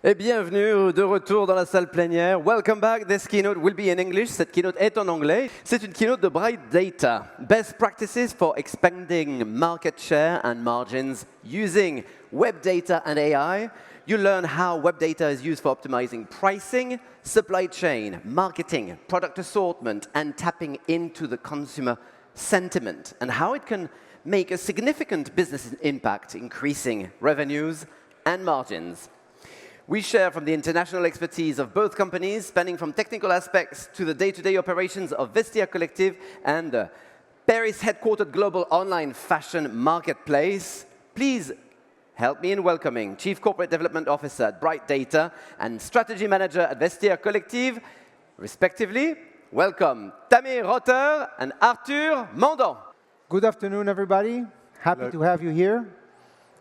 Et bienvenue de retour dans la salle plénière. Welcome back. This keynote will be in English. Cette keynote est en anglais. C'est une keynote de Bright Data. Best practices for expanding market share and margins using web data and AI. You'll learn how web data is used for optimizing pricing, supply chain, marketing, product assortment, and tapping into the consumer sentiment, and how it can make a significant business impact, increasing revenues and margins. We share from the international expertise of both companies, spanning from technical aspects to the day-to-day operations of Vestiaire Collective and the Paris-headquartered global online fashion marketplace. Please help me in welcoming Chief Corporate Development Officer at Bright Data and Strategy Manager at Vestiaire Collective, respectively. Welcome Tammy Rotter and Arthur Mandon. Good afternoon, everybody. Happy to have you here.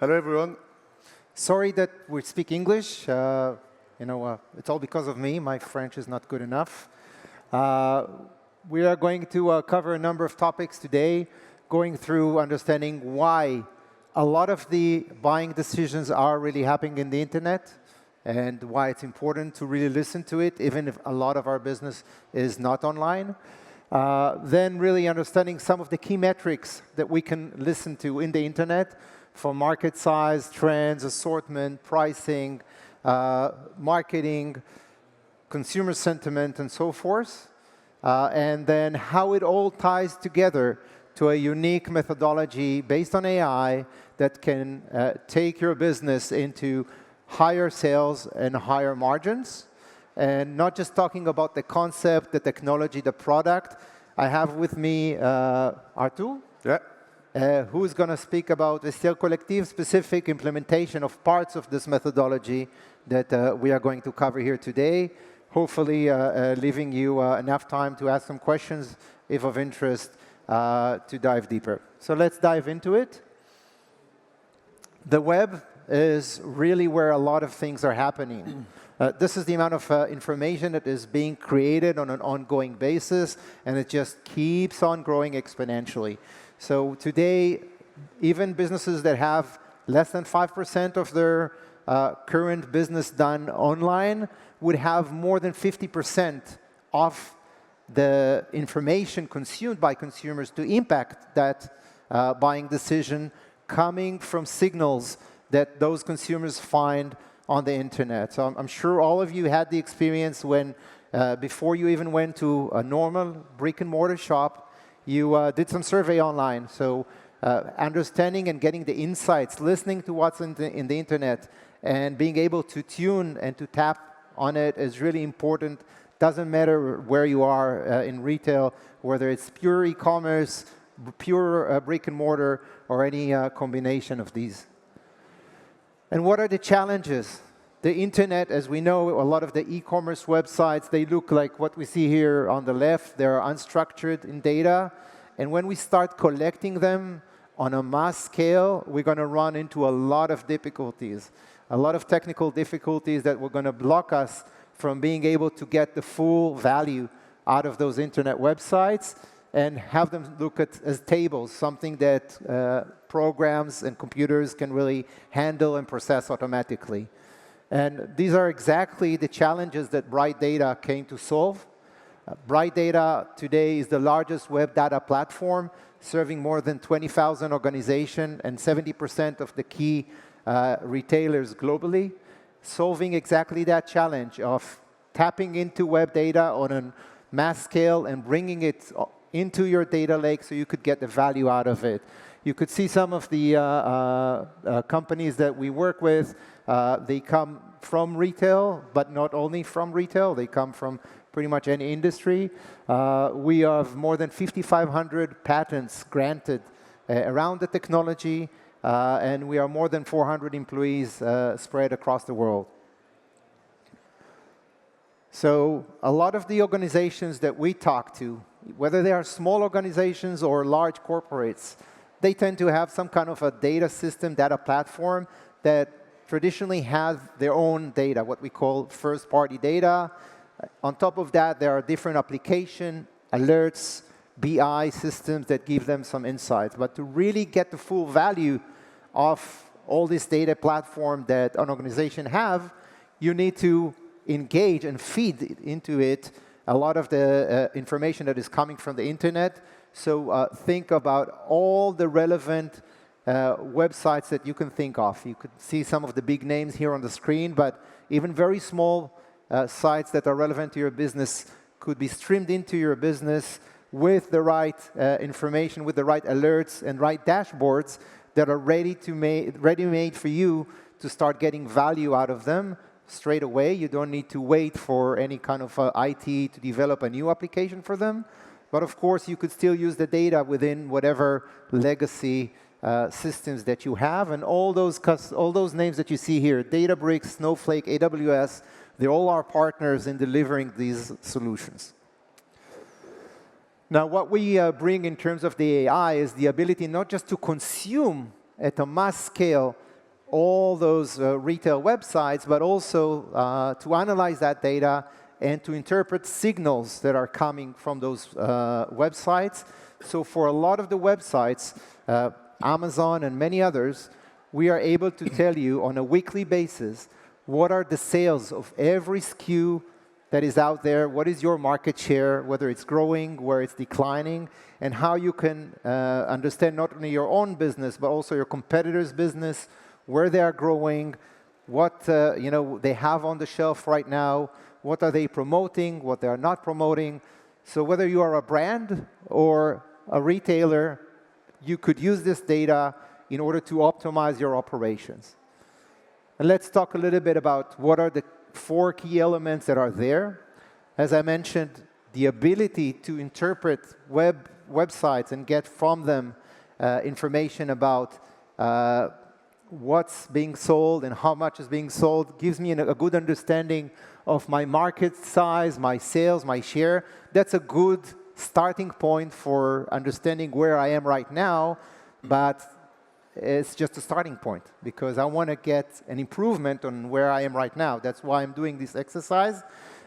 Hello, everyone. Sorry that we speak English. It's all because of me. My French is not good enough. We are going to cover a number of topics today, going through understanding why a lot of the buying decisions are really happening in the internet and why it's important to really listen to it, even if a lot of our business is not online. Then really understanding some of the key metrics that we can listen to in the internet, for market size, trends, assortment, pricing, marketing, consumer sentiment, and so forth. And then how it all ties together to a unique methodology based on AI that can take your business into higher sales and higher margins. And not just talking about the concept, the technology, the product. I have with me Arthur. Yeah. Who's going to speak about Vestiaire Collective specific implementation of parts of this methodology that we are going to cover here today. Hopefully leaving you enough time to ask some questions, if of interest, to dive deeper. So let's dive into it. The web is really where a lot of things are happening. This is the amount of information that is being created on an ongoing basis, and it just keeps on growing exponentially. So today, even businesses that have less than 5% of their current business done online would have more than 50% of the information consumed by consumers to impact that buying decision coming from signals that those consumers find on the internet. So I'm sure all of you had the experience when, before you even went to a normal brick-and-mortar shop, you did some survey online. So understanding and getting the insights, listening to what's in the internet, and being able to tune and to tap on it is really important. Doesn't matter where you are in retail, whether it's pure e-commerce, pure brick-and-mortar, or any combination of these. And what are the challenges? The internet, as we know, a lot of the e-commerce websites, they look like what we see here on the left. They're unstructured in data. And when we start collecting them on a mass scale, we're going to run into a lot of difficulties, a lot of technical difficulties that we're going to block us from being able to get the full value out of those internet websites and have them look at as tables, something that programs and computers can really handle and process automatically. And these are exactly the challenges that Bright Data came to solve. Bright Data today is the largest web data platform, serving more than 20,000 organizations and 70% of the key retailers globally, solving exactly that challenge of tapping into web data on a mass scale and bringing it into your data lake so you could get the value out of it. You could see some of the companies that we work with. They come from retail, but not only from retail. They come from pretty much any industry. We have more than 5,500 patents granted around the technology, and we are more than 400 employees spread across the world. So a lot of the organizations that we talk to, whether they are small organizations or large corporates, they tend to have some kind of a data system, data platform that traditionally has their own data, what we call first-party data. On top of that, there are different application, alerts, BI systems that give them some insights. But to really get the full value of all this data platform that an organization have, you need to engage and feed into it a lot of the information that is coming from the internet. So think about all the relevant websites that you can think of. You could see some of the big names here on the screen, but even very small sites that are relevant to your business could be streamed into your business with the right information, with the right alerts and right dashboards that are ready-made for you to start getting value out of them straight away. You don't need to wait for any kind of IT to develop a new application for them. But of course, you could still use the data within whatever legacy systems that you have. And all those names that you see here, Databricks, Snowflake, AWS, they all are partners in delivering these solutions. Now, what we bring in terms of the AI is the ability not just to consume at a mass scale all those retail websites, but also to analyze that data and to interpret signals that are coming from those websites. So for a lot of the websites, Amazon and many others, we are able to tell you on a weekly basis what are the sales of every SKU that is out there, what is your market share, whether it's growing, where it's declining, and how you can understand not only your own business, but also your competitors' business, where they are growing, what they have on the shelf right now, what are they promoting, what they are not promoting. So whether you are a brand or a retailer, you could use this data in order to optimize your operations. And let's talk a little bit about what are the 4 key elements that are there. As I mentioned, the ability to interpret websites and get from them information about what's being sold and how much is being sold gives me a good understanding of my market size, my sales, my share. That's a good starting point for understanding where I am right now, but it's just a starting point because I want to get an improvement on where I am right now. That's why I'm doing this exercise.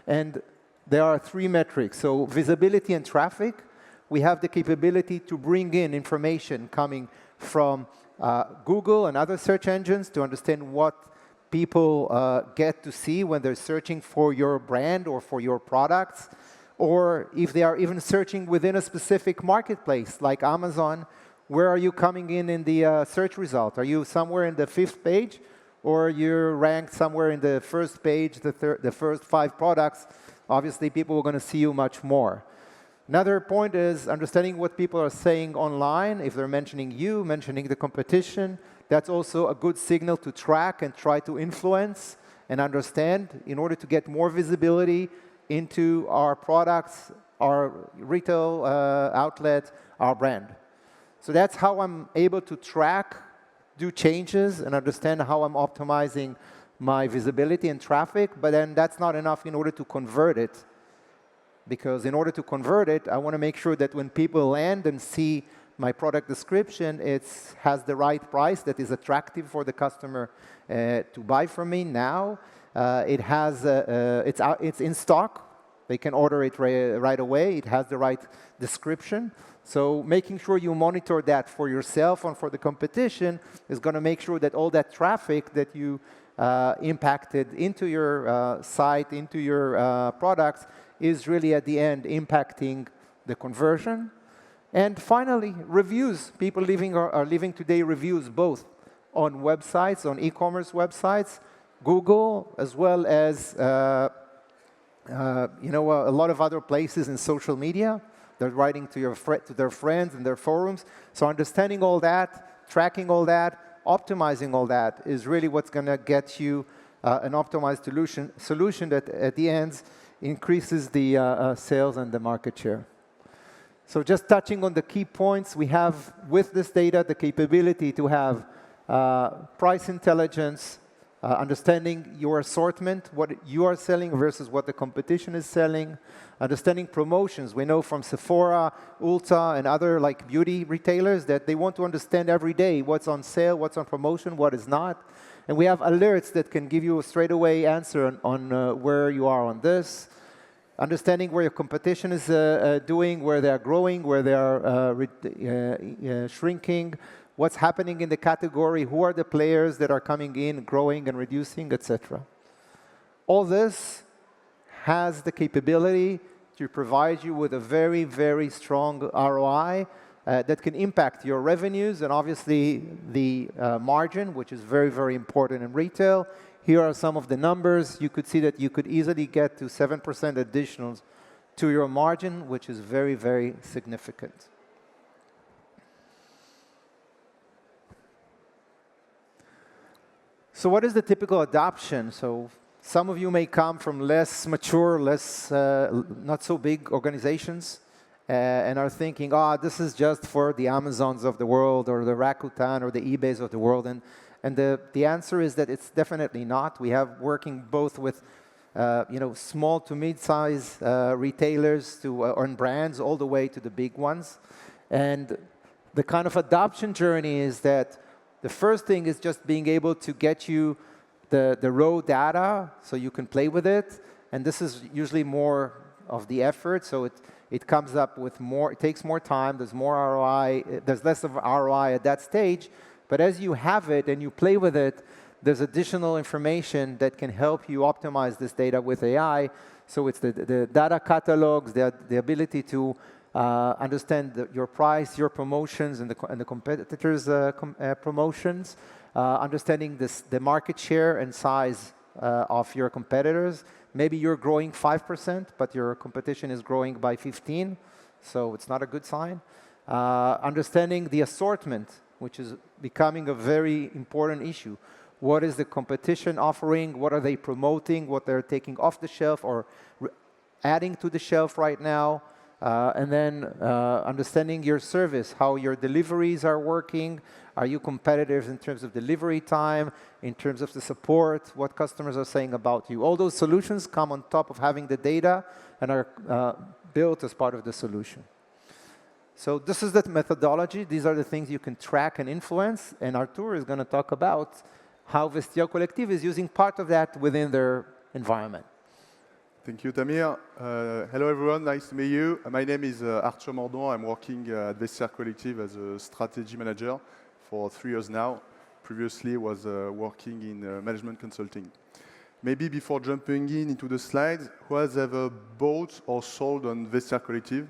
And there are 3 metrics. So visibility and traffic. We have the capability to bring in information coming from Google and other search engines to understand what people get to see when they're searching for your brand or for your products, or if they are even searching within a specific marketplace like Amazon. Where are you coming in the search result? Are you somewhere in the 5th page, or you're ranked somewhere in the 1st page, the first 5 products? Obviously, people are going to see you much more. Another point is understanding what people are saying online. If they're mentioning you, mentioning the competition, that's also a good signal to track and try to influence and understand in order to get more visibility into our products, our retail outlet, our brand. So that's how I'm able to track, do changes, and understand how I'm optimizing my visibility and traffic. But then that's not enough in order to convert it. Because in order to convert it, I want to make sure that when people land and see my product description, it has the right price that is attractive for the customer to buy from me now. It's in stock. They can order it right away. It has the right description. So making sure you monitor that for yourself and for the competition is going to make sure that all that traffic that you impacted into your site, into your products, is really at the end impacting the conversion. And finally, reviews. People are leaving today reviews both on websites, on e-commerce websites, Google, as well as a lot of other places in social media. They're writing to their friends and their forums. So understanding all that, tracking all that, optimizing all that is really what's going to get you an optimized solution that at the end increases the sales and the market share. So just touching on the key points, we have with this data the capability to have price intelligence, understanding your assortment, what you are selling versus what the competition is selling, understanding promotions. We know from Sephora, Ulta, and other like beauty retailers that they want to understand every day what's on sale, what's on promotion, what is not. And we have alerts that can give you a straightaway answer on where you are on this. Understanding where your competition is doing, where they are growing, where they are shrinking, what's happening in the category, who are the players that are coming in, growing and reducing, etc. All this has the capability to provide you with a very, very strong ROI that can impact your revenues and obviously the margin, which is very, very important in retail. Here are some of the numbers. You could see that you could easily get to 7% additional to your margin, which is very, very significant. So what is the typical adoption? So some of you may come from less mature, not so big organizations and are thinking, oh, this is just for the Amazons of the world or the Rakuten or the eBays of the world. And the answer is that it's definitely not. We have working both with small to mid-size retailers and brands all the way to the big ones. And the kind of adoption journey is that the first thing is just being able to get you the raw data so you can play with it. And this is usually more of the effort. So it comes up with more, it takes more time, there's more ROI, there's less of ROI at that stage. But as you have it and you play with it, there's additional information that can help you optimize this data with AI. So it's the data catalogs, the ability to understand your price, your promotions, and the competitors' promotions, understanding the market share and size of your competitors. Maybe you're growing 5%, but your competition is growing by 15%, so it's not a good sign. Understanding the assortment, which is becoming a very important issue. What is the competition offering? What are they promoting? What they're taking off the shelf or adding to the shelf right now? And then understanding your service, how your deliveries are working. Are you competitive in terms of delivery time, in terms of the support, what customers are saying about you? All those solutions come on top of having the data and are built as part of the solution. So this is the methodology. These are the things you can track and influence. And Artur is going to talk about how Vestiaire Collective is using part of that within their environment. Thank you, Tamir. Hello, everyone. Nice to meet you. My name is Arthur Mordon. I'm working at Vestiaire Collective as a strategy manager for 3 years now. Previously, was working in management consulting. Maybe before jumping into the slides, who has ever bought or sold on Vestiaire Collective?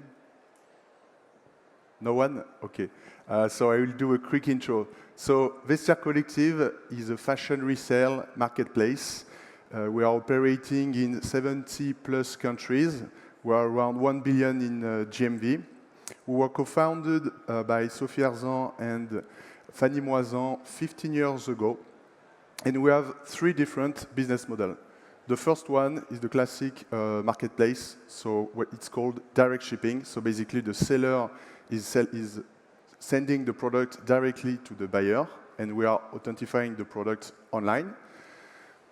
No one? OK. So I will do a quick intro. So Vestiaire Collective is a fashion resale marketplace. We are operating in 70+ countries. We are around 1 billion in GMV. We were co-founded by Sophie Arzan and Fanny Moisan 15 years ago. And we have 3 different business models. The first one is the classic marketplace. So what it's called direct shipping. So basically, the seller is sending the product directly to the buyer, and we are authentifying the product online.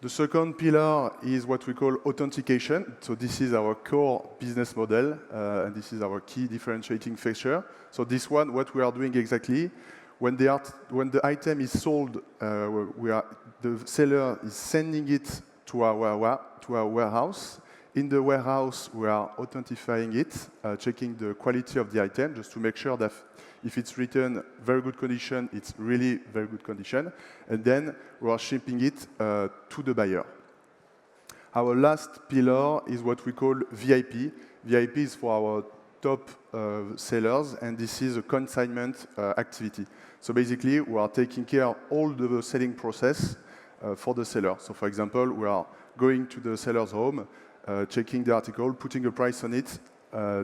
The second pillar is what we call authentication. So this is our core business model, and this is our key differentiating feature. So this one, what we are doing exactly, when the item is sold, the seller is sending it to our warehouse. In the warehouse, we are authentifying it, checking the quality of the item, just to make sure that if it's written very good condition, it's really very good condition. And then we are shipping it to the buyer. Our last pillar is what we call VIP. VIP is for our top sellers, and this is a consignment activity. So basically, we are taking care of all the selling process for the seller. So for example, we are going to the seller's home, checking the article, putting a price on it,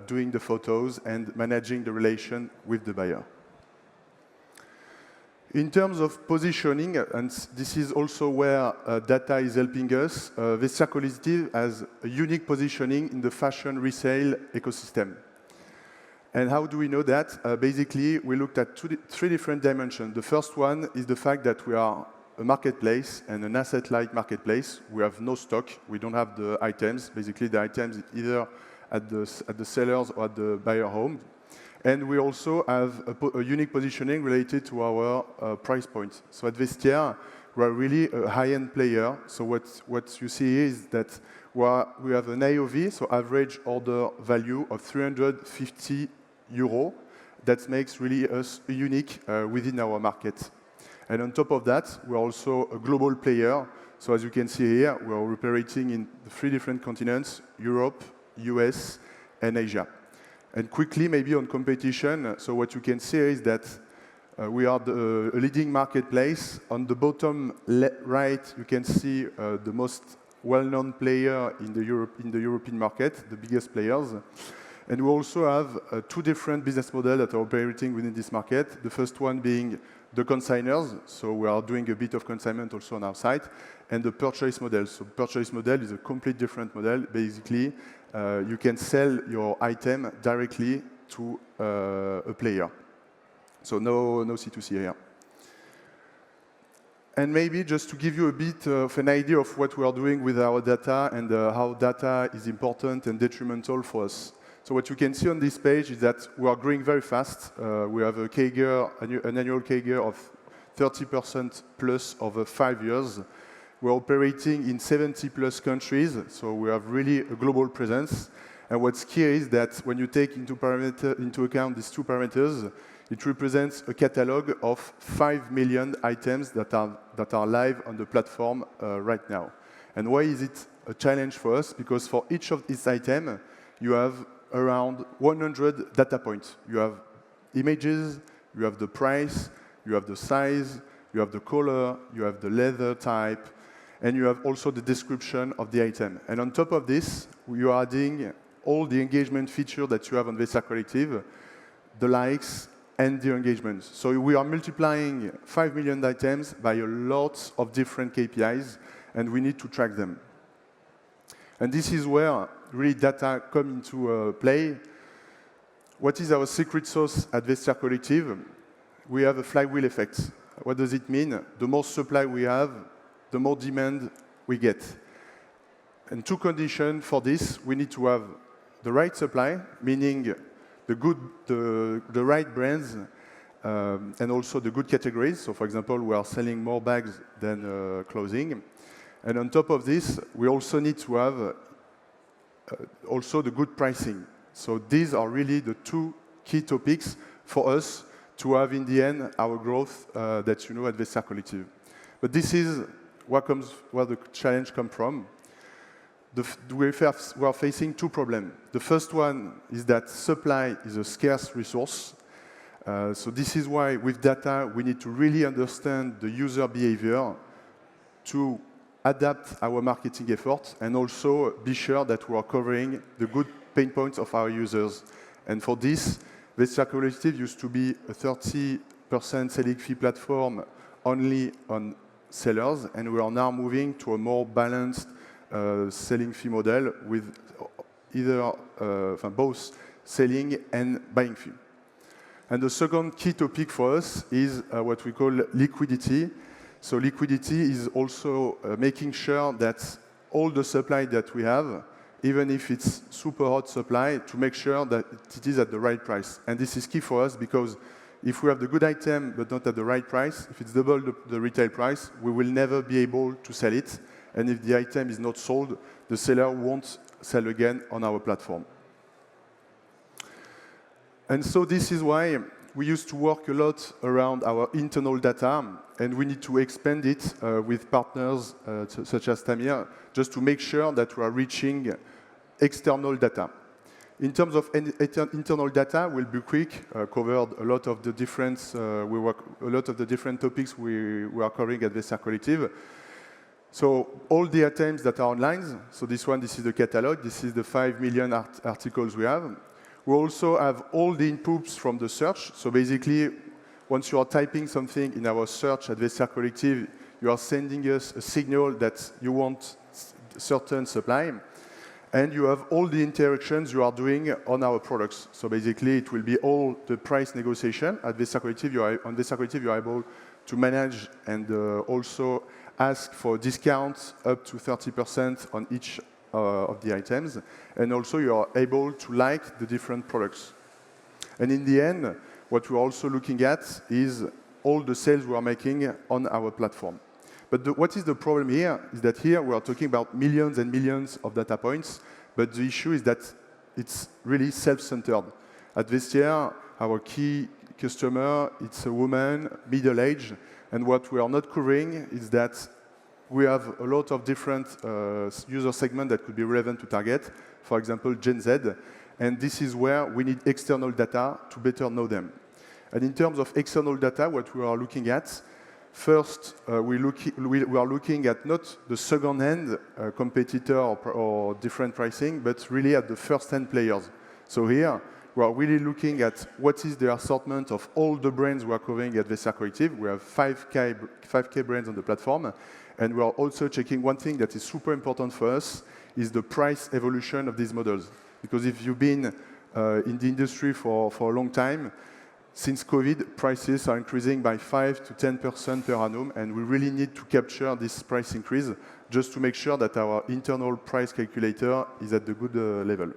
doing the photos, and managing the relation with the buyer. In terms of positioning, and this is also where data is helping us, Vestiaire Collective has a unique positioning in the fashion resale ecosystem. And how do we know that? Basically, we looked at 3 different dimensions. The first one is the fact that we are a marketplace and an asset-light marketplace. We have no stock. We don't have the items. Basically, the items either at the sellers or at the buyer home. And we also have a unique positioning related to our price points. So at Vestiaire, we are really a high-end player. So what you see is that we have an AOV, so average order value of 350 €. That makes really us unique within our market. And on top of that, we're also a global player. So as you can see here, we are operating in 3 different continents, Europe, US, and Asia. And quickly, maybe on competition, so what you can see is that we are the leading marketplace. On the bottom right, you can see the most well-known player in the European market, the biggest players. And we also have 2 different business models that are operating within this market. The first one being the consigners, so we are doing a bit of consignment also on our site, and the purchase model. So purchase model is a complete different model. Basically, you can sell your item directly to a player. So no C2C here. And maybe just to give you a bit of an idea of what we are doing with our data and how data is important and detrimental for us. So what you can see on this page is that we are growing very fast. We have a CAGR, an annual CAGR of 30% plus over 5 years. We're operating in 70 plus countries, so we have really a global presence. And what's key is that when you take into account these 2 parameters, it represents a catalog of 5 million items that are live on the platform right now. And why is it a challenge for us? Because for each of these items, you have around 100 data points. You have images, you have the price, you have the size, you have the color, you have the leather type, and you have also the description of the item. And on top of this, you are adding all the engagement features that you have on Vestiaire Collective, the likes, and the engagements. So we are multiplying 5 million items by a lot of different KPIs, and we need to track them. And this is where really data come into play. What is our secret sauce at Vestiaire Collective? We have a flywheel effect. What does it mean? The more supply we have, the more demand we get. And 2 conditions for this: we need to have the right supply, meaning the right brands, and also the good categories. So, for example, we are selling more bags than clothing. And on top of this, we also need to have also the good pricing. So these are really the 2 key topics for us to have in the end our growth that you know at Vestiaire Collective. But this is where the challenge comes from. We are facing 2 problems. The first one is that supply is a scarce resource. So this is why with data we need to really understand the user behavior to adapt our marketing effort and also be sure that we are covering the good pain points of our users. And for this, Vestiaire Collective used to be a 30% selling fee platform only on sellers, and we are now moving to a more balanced selling fee model with either both selling and buying fee. And the second key topic for us is what we call liquidity. So liquidity is also making sure that all the supply that we have, even if it's super hot supply, to make sure that it is at the right price. And this is key for us because if we have the good item but not at the right price, if it's double the retail price, we will never be able to sell it. And if the item is not sold, the seller won't sell again on our platform. And so this is why we used to work a lot around our internal data, and we need to expand it with partners such as Tamir, just to make sure that we are reaching external data. In terms of internal data, we'll be quick. Covered a lot of the different topics we are covering at Vestiaire Collective. So all the items that are online. So this is the catalog. This is the 5 million articles we have. We also have all the inputs from the search. So basically, once you are typing something in our search at Vestiaire Collective, you are sending us a signal that you want certain supply. And you have all the interactions you are doing on our products. So basically, it will be all the price negotiation. At Vestiaire Collective, you are able to manage and also ask for discounts up to 30% on each of the items. And also, you are able to like the different products. And in the end, what we're also looking at is all the sales we are making on our platform. But what is the problem here is that here we are talking about millions and millions of data points, but the issue is that it's really self-centered. At Vestiaire, our key customer, it's a woman, middle-aged, and what we are not covering is that we have a lot of different user segments that could be relevant to target, for example, Gen Z. And this is where we need external data to better know them. And in terms of external data, what we are looking at, first, we are looking at not the second-hand competitor or different pricing, but really at the first-hand players. So here, we are really looking at what is the assortment of all the brands we are covering at Vestiaire Collective. We have 5K brands on the platform. And we are also checking one thing that is super important for us, is the price evolution of these models. Because if you've been in the industry for a long time, since COVID, prices are increasing by 5 to 10% per annum, and we really need to capture this price increase just to make sure that our internal price calculator is at the good level.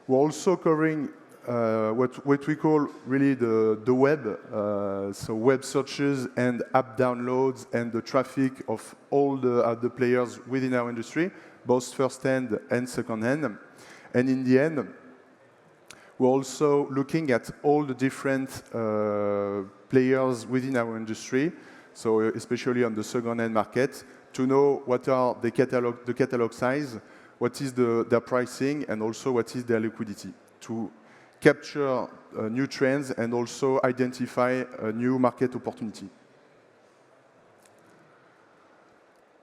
We're also covering what we call really the web, so web searches and app downloads and the traffic of all the players within our industry, both first-hand and second-hand. And in the end, we're also looking at all the different players within our industry, so especially on the second-hand market, to know what are the catalog size, what is their pricing, and also what is their liquidity, to capture new trends and also identify a new market opportunity.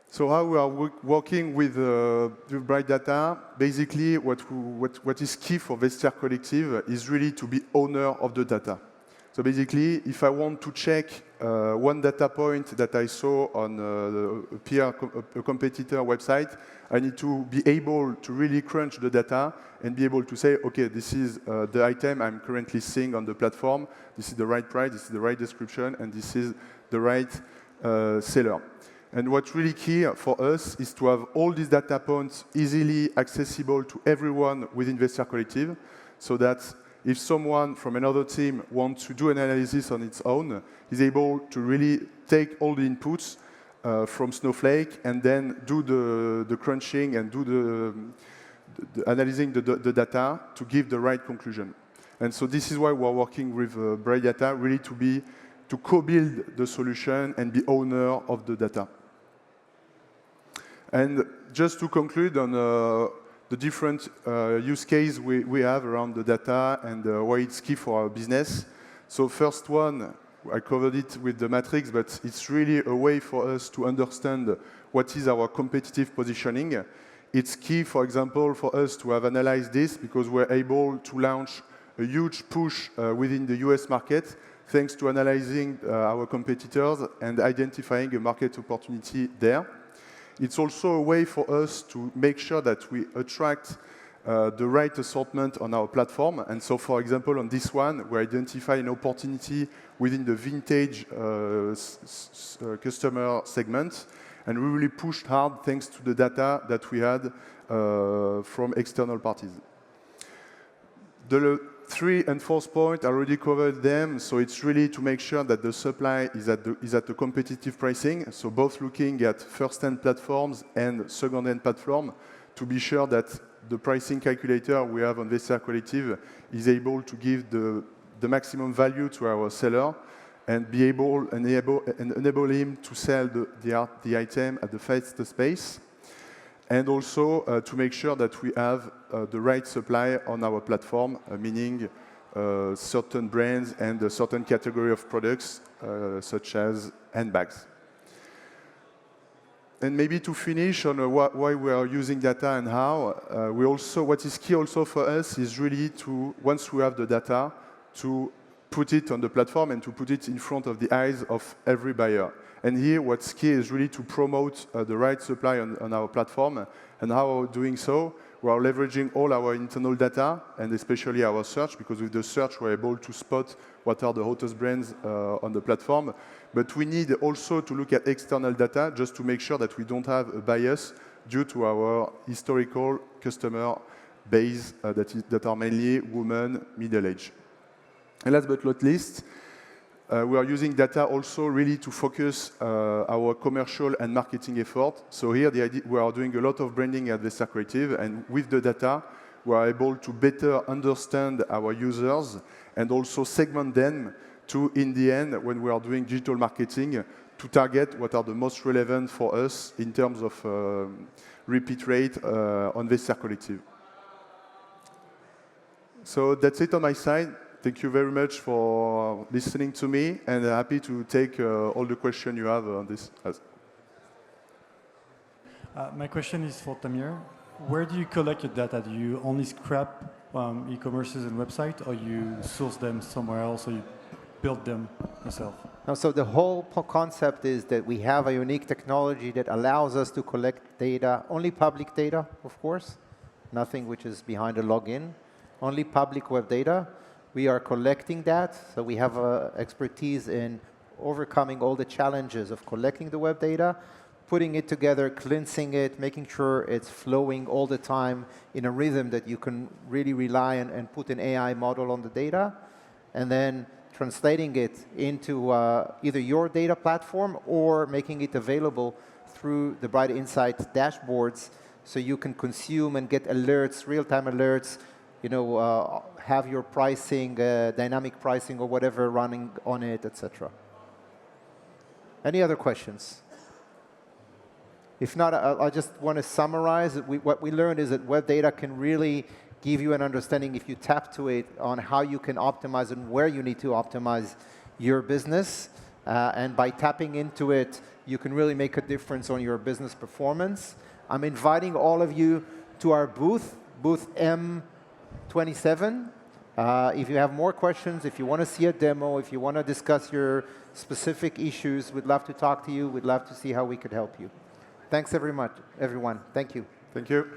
So how we are working with Bright Data, basically what is key for Vestiaire Collective is really to be owner of the data. So basically, if I want to check one data point that I saw on a competitor website, I need to be able to really crunch the data and be able to say, okay, this is the item I'm currently seeing on the platform, this is the right price, this is the right description, and this is the right seller. And what's really key for us is to have all these data points easily accessible to everyone within Vestiaire Collective, so that if someone from another team wants to do an analysis on its own, he's able to really take all the inputs from Snowflake and then do the crunching and do the analyzing the data to give the right conclusion. And so this is why we're working with Bright Data, really to co-build the solution and be owner of the data. And just to conclude on the different use case we have around the data and why it's key for our business. So first one, I covered it with the matrix, but it's really a way for us to understand what is our competitive positioning. It's key, for example, for us to have analyzed this because we're able to launch a huge push within the US market thanks to analyzing our competitors and identifying a market opportunity there. It's also a way for us to make sure that we attract the right assortment on our platform. And so, for example, on this one, we identify an opportunity within the vintage customer segment. And we really pushed hard thanks to the data that we had from external parties. The 3 and 4th point, I already covered them. So it's really to make sure that the supply is at the competitive pricing. So both looking at first-hand platforms and second-hand platform to be sure that the pricing calculator we have on Vestiaire Collective is able to give the maximum value to our seller and be able and enable him to sell the item at the fastest pace. And also to make sure that we have the right supply on our platform, meaning certain brands and a certain category of products, such as handbags. And maybe to finish on why we are using data and how, what is key also for us is really to, once we have the data, to put it on the platform and to put it in front of the eyes of every buyer. And here, what's key is really to promote the right supply on our platform. And how are we doing so? We are leveraging all our internal data, and especially our search, because with the search, we're able to spot what are the hottest brands on the platform. But we need also to look at external data just to make sure that we don't have a bias due to our historical customer base that are mainly women, middle-aged. And last but not least, we are using data also really to focus our commercial and marketing effort. So here, we are doing a lot of branding at Vestiaire Collective, and with the data, we are able to better understand our users and also segment them to, in the end, when we are doing digital marketing, to target what are the most relevant for us in terms of repeat rate on Vestiaire Collective. So that's it on my side. Thank you very much for listening to me, and happy to take all the questions you have on this. My question is for Tamir. Where do you collect your data? Do you only scrap e-commerces and websites, or you source them somewhere else, or you build them yourself? No, so the whole concept is that we have a unique technology that allows us to collect data, only public data, of course, nothing which is behind a login, only public web data. We are collecting that, so we have expertise in overcoming all the challenges of collecting the web data, putting it together, cleansing it, making sure it's flowing all the time in a rhythm that you can really rely on and put an AI model on the data, and then translating it into either your data platform or making it available through the Bright Insights dashboards so you can consume and get alerts, real-time alerts, have your pricing, dynamic pricing or whatever running on it, etc. Any other questions? If not, I just want to summarize. What we learned is that web data can really give you an understanding, if you tap to it, on how you can optimize and where you need to optimize your business. And by tapping into it, you can really make a difference on your business performance. I'm inviting all of you to our booth M27. If you have more questions, if you want to see a demo, if you want to discuss your specific issues, we'd love to talk to you. We'd love to see how we could help you. Thanks very much, everyone. Thank you. Thank you.